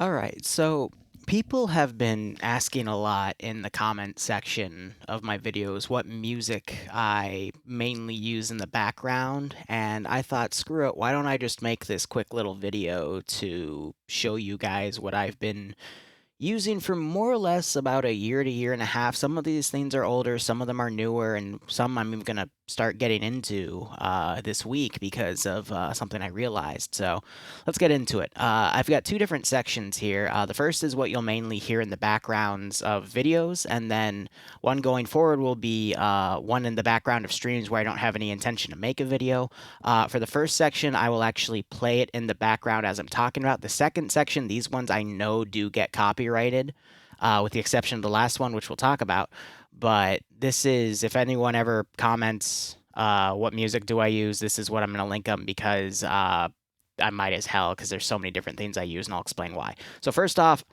All right, so people have been asking a lot in the comment section of my videos what music I mainly use in the background, and I thought, screw it, why don't I just make this quick little video to show you guys what I've been using for more or less about a year to year and a half. Some of these things are older, some of them are newer, and some I'm even going to start getting into this week because of something I realized. So let's get into it. I've got two different sections here. The first is what you'll mainly hear in the backgrounds of videos, and then one going forward will be one in the background of streams where I don't have any intention to make a video. For the first section, I will actually play it in the background as I'm talking about. The second section, these ones I know do get copyrighted, with the exception of the last one, which we'll talk about. But this is, if anyone ever comments, what music do I use, this is what I'm going to link them because I might as hell because there's so many different things I use, and I'll explain why. So first off,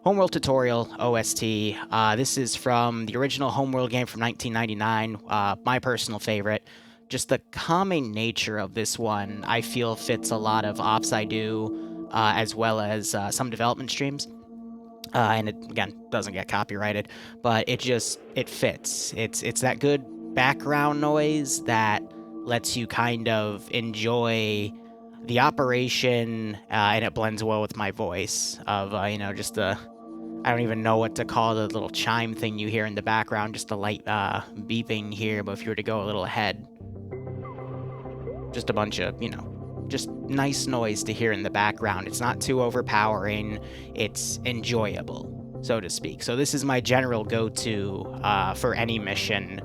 Homeworld Tutorial Ost. This is from the original Homeworld game from 1999, my personal favorite. Just the calming nature of this one, I feel fits a lot of ops I do, as well as some development streams. And it, again, doesn't get copyrighted, but it fits. It's that good background noise that lets you kind of enjoy the operation, and it blends well with my voice of, just the, I don't even know what to call the little chime thing you hear in the background, just the light beeping here, but if you were to go a little ahead, just a bunch of, just nice noise to hear in the background. It's not too overpowering, it's enjoyable, so to speak. So this is my general go-to for any mission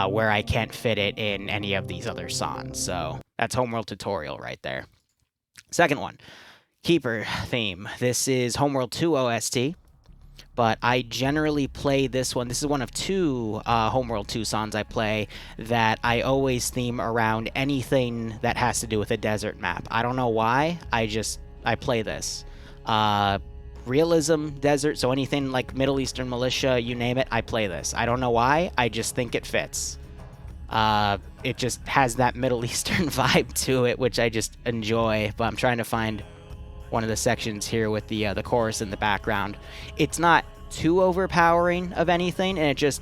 where I can't fit it in any of these other songs. So that's Homeworld Tutorial right there. Second one, Keeper theme. This is Homeworld 2 OST, but I generally play this one. This is one of two Homeworld 2 songs I play that I always theme around anything that has to do with a desert map. I don't know why, I play this. Realism, desert, so anything like Middle Eastern militia, you name it, I play this. I don't know why, I just think it fits. It just has that Middle Eastern vibe to it, which I just enjoy, but I'm trying to find one of the sections here with the chorus in the background. It's not too overpowering of anything, and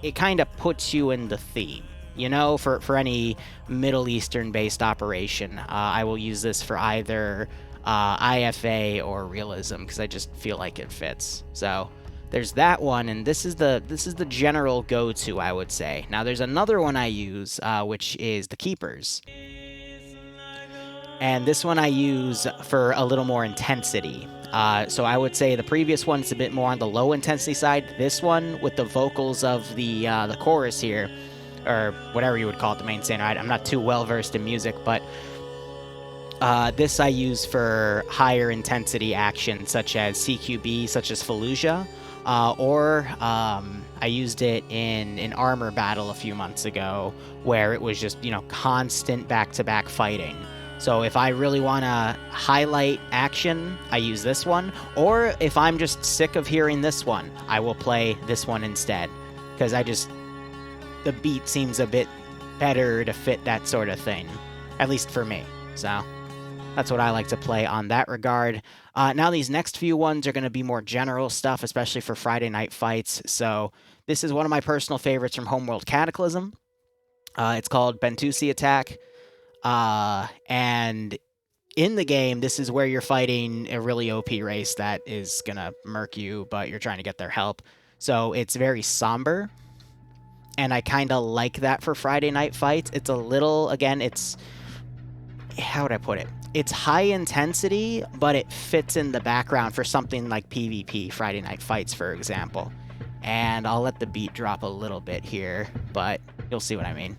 it kind of puts you in the theme. For any Middle Eastern-based operation, I will use this for either IFA or realism because I just feel like it fits. So there's that one, and this is the general go-to, I would say. Now there's another one I use, which is the Keepers. And this one I use for a little more intensity. So I would say the previous one's a bit more on the low intensity side. This one, with the vocals of the chorus here, or whatever you would call it, the main standard. I'm not too well versed in music, but this I use for higher intensity action, such as CQB, such as Fallujah, or I used it in an armor battle a few months ago, where it was just constant back-to-back fighting. So if I really want to highlight action, I use this one. Or if I'm just sick of hearing this one, I will play this one instead. Because the beat seems a bit better to fit that sort of thing. At least for me. So that's what I like to play on that regard. Now these next few ones are going to be more general stuff, especially for Friday night fights. So this is one of my personal favorites from Homeworld Cataclysm. It's called Bantusi Attack. And in the game, this is where you're fighting a really OP race that is gonna murk you, but you're trying to get their help. So it's very somber, and I kind of like that for Friday night fights. It's a little, again, how would I put it? It's high intensity, but it fits in the background for something like PvP, Friday night fights, for example. And I'll let the beat drop a little bit here, but you'll see what I mean.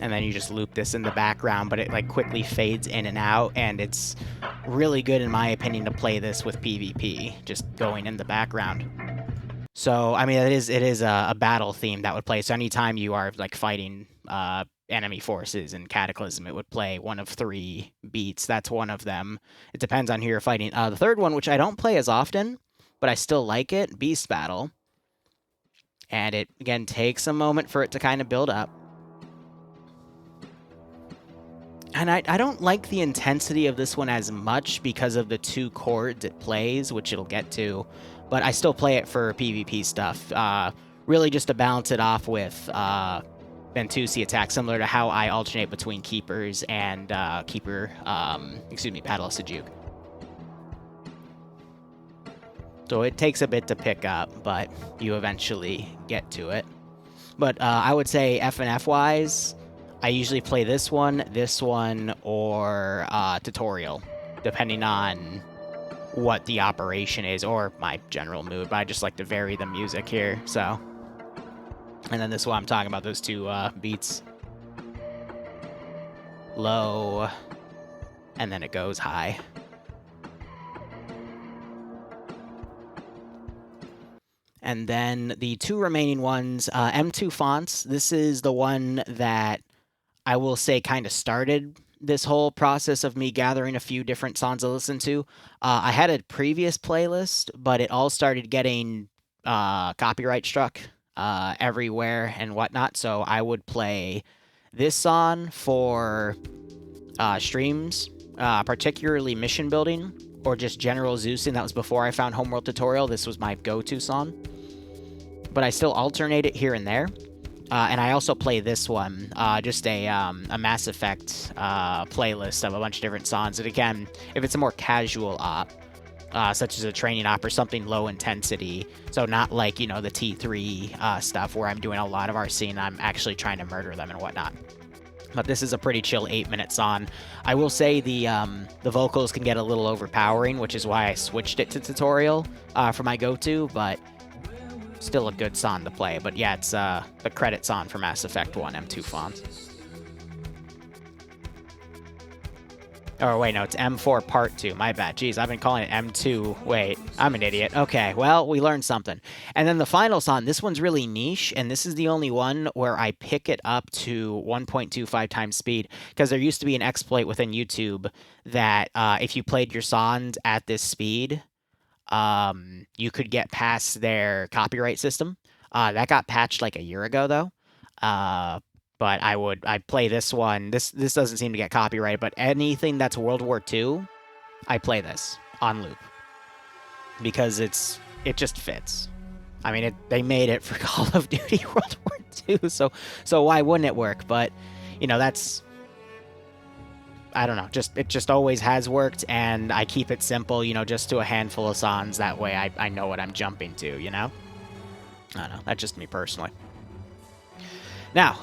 And then you just loop this in the background, but it quickly fades in and out, and it's really good in my opinion to play this with PvP, just going in the background. So I mean, it is a battle theme that would play. So anytime you are fighting enemy forces in Cataclysm, it would play one of three beats. That's one of them. It depends on who you're fighting. The third one, which I don't play as often, but I still like it, Beast Battle. And it, again, takes a moment for it to kind of build up. And I don't like the intensity of this one as much because of the 2 chords it plays, which it'll get to. But I still play it for PvP stuff. Really just to balance it off with Bantusi Attack, similar to how I alternate between Keepers and Battle of Sejuk. So it takes a bit to pick up, but you eventually get to it. But I would say FNF-wise, I usually play this one, or Tutorial, depending on what the operation is, or my general mood, but I just like to vary the music here, so. And then this one I'm talking about, those 2 beats. Low, and then it goes high. And then the 2 remaining ones, M2 fonts. This is the one that I will say kind of started this whole process of me gathering a few different songs to listen to. I had a previous playlist, but it all started getting copyright struck everywhere and whatnot. So I would play this song for streams, particularly mission building, or just general Zeusing. That was before I found Homeworld Tutorial. This was my go-to song. But I still alternate it here and there. And I also play this one, just a Mass Effect playlist of a bunch of different songs. And again, if it's a more casual op, such as a training op or something low intensity, so not like, the T3 stuff where I'm doing a lot of RC and I'm actually trying to murder them and whatnot. But this is a pretty chill 8-minute song. I will say the vocals can get a little overpowering, which is why I switched it to Tutorial for my go-to, but still a good song to play. But yeah, it's the credit song for Mass Effect 1, M2 fonts. Oh, wait, no, it's M4 Part 2. My bad. Jeez, I've been calling it M2. Wait, I'm an idiot. Okay, well, we learned something. And then the final song, this one's really niche, and this is the only one where I pick it up to 1.25 times speed, because there used to be an exploit within YouTube that if you played your songs at this speed, you could get past their copyright system. That got patched like a year ago, though. But I'd play this one. This doesn't seem to get copyrighted, but anything that's World War II, I play this on loop. Because it just fits. I mean, they made it for Call of Duty World War II, so why wouldn't it work? But, that's... I don't know, it just always has worked, and I keep it simple, just to a handful of songs. That way I know what I'm jumping to, I don't know, that's just me personally. Now,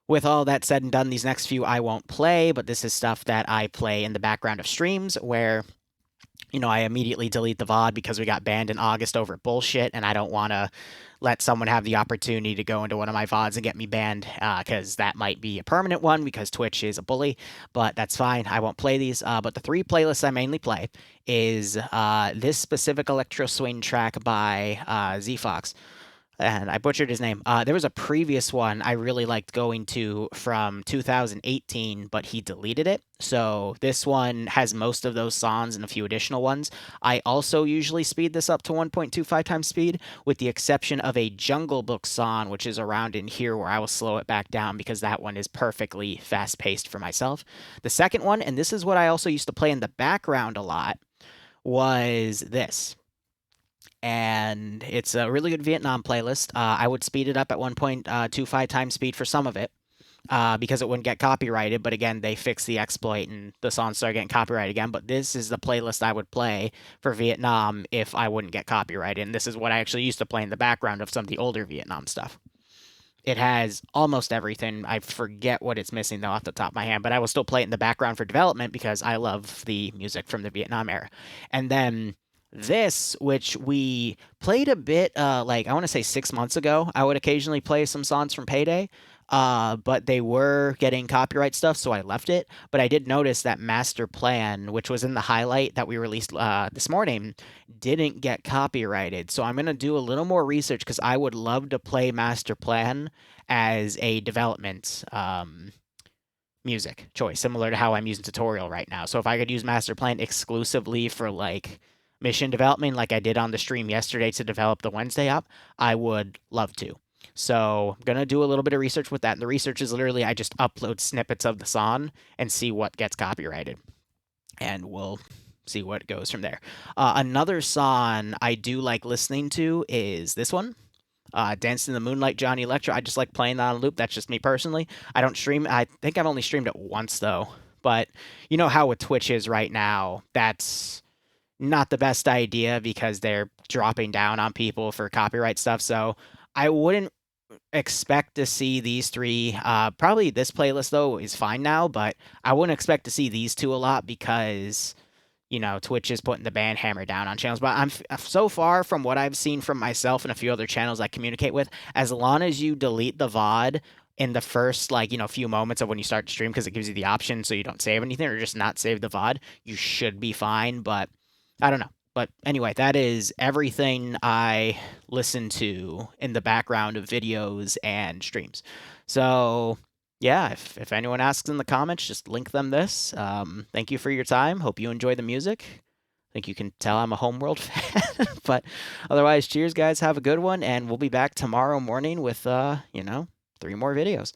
with all that said and done, these next few I won't play, but this is stuff that I play in the background of streams where, I immediately delete the VOD because we got banned in August over bullshit, and I don't want to let someone have the opportunity to go into one of my VODs and get me banned, because that might be a permanent one because Twitch is a bully, but that's fine. I won't play these. But the 3 playlists I mainly play is this specific electro swing track by Z-Fox. And I butchered his name. There was a previous one I really liked going to from 2018, but he deleted it. So this one has most of those songs and a few additional ones. I also usually speed this up to 1.25 times speed, with the exception of a Jungle Book song, which is around in here, where I will slow it back down because that one is perfectly fast-paced for myself. The second one, and this is what I also used to play in the background a lot, was this. And it's a really good Vietnam playlist. I would speed it up at 1.25 times speed for some of it, because it wouldn't get copyrighted. But again, they fixed the exploit and the songs started getting copyrighted again. But this is the playlist I would play for Vietnam if I wouldn't get copyrighted. And this is what I actually used to play in the background of some of the older Vietnam stuff. It has almost everything. I forget what it's missing, though, off the top of my head. But I will still play it in the background for development because I love the music from the Vietnam era. And then this, which we played a bit, I want to say 6 months ago, I would occasionally play some songs from Payday, but they were getting copyright stuff, so I left it. But I did notice that Master Plan, which was in the highlight that we released this morning, didn't get copyrighted. So I'm going to do a little more research because I would love to play Master Plan as a development music choice, similar to how I'm using Tutorial right now. So if I could use Master Plan exclusively for, mission development like I did on the stream yesterday to develop the Wednesday app, I would love to. So I'm gonna do a little bit of research with that. And the research is literally I just upload snippets of the song and see what gets copyrighted, and we'll see what goes from there. Another song I do like listening to is this one. Danced in the Moonlight, Johnny Electro. I just like playing that on loop. That's just me personally. I don't stream. I think I've only streamed it once though. But you know how with Twitch is right now, that's not the best idea because they're dropping down on people for copyright stuff. So I wouldn't expect to see these three. Probably this playlist though is fine now, but I wouldn't expect to see these two a lot because Twitch is putting the ban hammer down on channels. But I'm so far from what I've seen from myself and a few other channels I communicate with, as long as you delete the VOD in the first few moments of when you start to stream, because it gives you the option so you don't save anything or just not save the VOD, you should be fine. But I don't know. But anyway, that is everything I listen to in the background of videos and streams. So yeah, if anyone asks in the comments, just link them this. Thank you for your time. Hope you enjoy the music. I think you can tell I'm a Homeworld fan. But otherwise, cheers, guys. Have a good one. And we'll be back tomorrow morning with, 3 more videos.